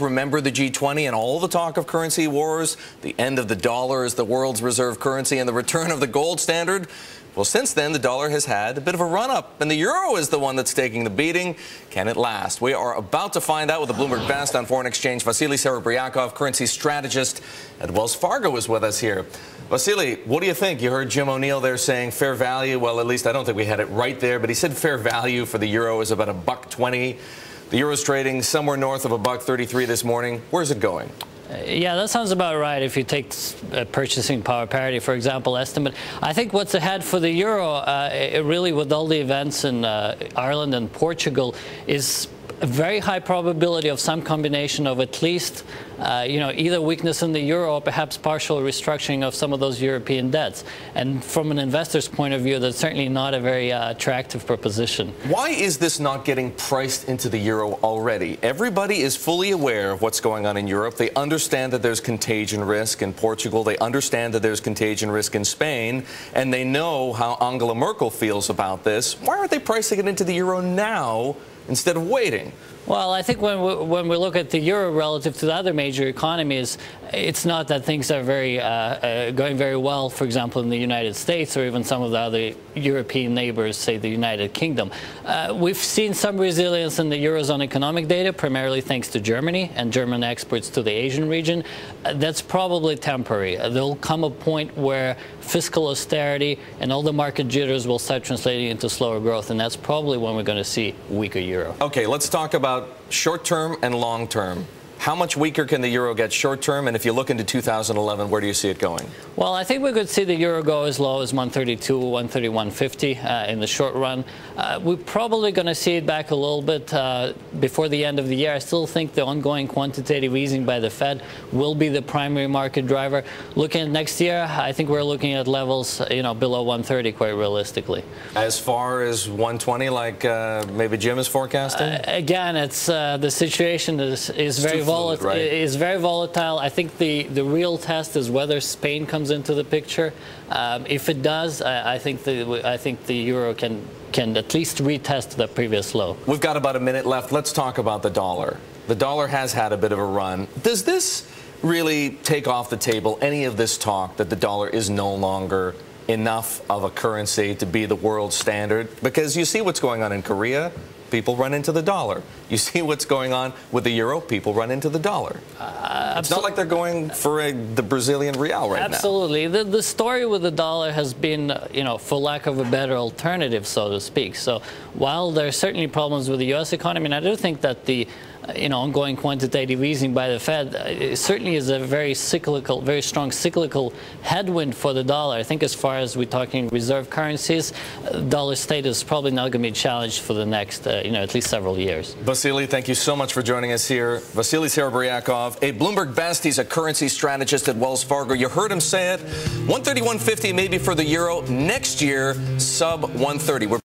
Remember the G20 and all the talk of currency wars, the end of the dollar as the world's reserve currency, and the return of the gold standard? Well, since then, the dollar has had a bit of a run-up, and the euro is the one that's taking the beating. Can it last? We are about to find out with the Bloomberg Best on foreign exchange. Vassili Serebriakov, currency strategist at Wells Fargo, is with us here. Vassili, what do you think? You heard Jim O'Neill there saying fair value. Well, at least I don't think we had it right there, but he said fair value for the euro is about $1.20. The euro's trading somewhere north of $1.33 this morning. Where's it going? Yeah, that sounds about right if you take purchasing power parity, for example, estimate. I think what's ahead for the euro, really with all the events in Ireland and Portugal, is a very high probability of some combination of at least either weakness in the euro or perhaps partial restructuring of some of those European debts. And from an investor's point of view, that's certainly not a very attractive proposition. Why is this not getting priced into the euro already? Everybody is fully aware of what's going on in Europe. They understand that there's contagion risk in Portugal. They understand that there's contagion risk in Spain. And they know how Angela Merkel feels about this. Why aren't they pricing it into the euro now instead of waiting? Well, I think when we look at the euro relative to the other major economies, it's not that things are going very well, for example, in the United States or even some of the other European neighbors, say the United Kingdom. We've seen some resilience in the Eurozone economic data, primarily thanks to Germany and German exports to the Asian region. That's probably temporary. There'll come a point where fiscal austerity and all the market jitters will start translating into slower growth, and that's probably when we're going to see weaker euro. Okay, let's talk about short-term and long-term. How much weaker can the euro get short-term? And if you look into 2011, where do you see it going? Well, I think we could see the euro go as low as 132, 131.50 in the short run. We're probably going to see it back a little bit before the end of the year. I still think the ongoing quantitative easing by the Fed will be the primary market driver. Looking at next year, I think we're looking at levels, below 130 quite realistically. As far as 120, like maybe Jim is forecasting? Again, it's the situation is very volatile. Right? Is very volatile. I think the real test is whether Spain comes into the picture. If it does, I think the euro can at least retest the previous low. We've got about a minute left. Let's talk about the dollar. The dollar has had a bit of a run. Does this really take off the table any of this talk that the dollar is no longer enough of a currency to be the world standard? Because you see what's going on in Korea. People run into the dollar. You see what's going on with the euro, people run into the dollar. It's not like they're going for the Brazilian real right now. Absolutely. The story with the dollar has been, for lack of a better alternative, so to speak. So while there are certainly problems with the U.S. economy, and I do think that the ongoing quantitative easing by the Fed it certainly is a very strong cyclical headwind for the dollar. I think as far as we're talking reserve currencies, dollar state is probably not going to be challenged for the next, at least several years. Vassili, thank you so much for joining us here. Vassili Serebriakov, a Bloomberg Best. He's a currency strategist at Wells Fargo. You heard him say it. 131.50 maybe for the euro. Next year, sub 130.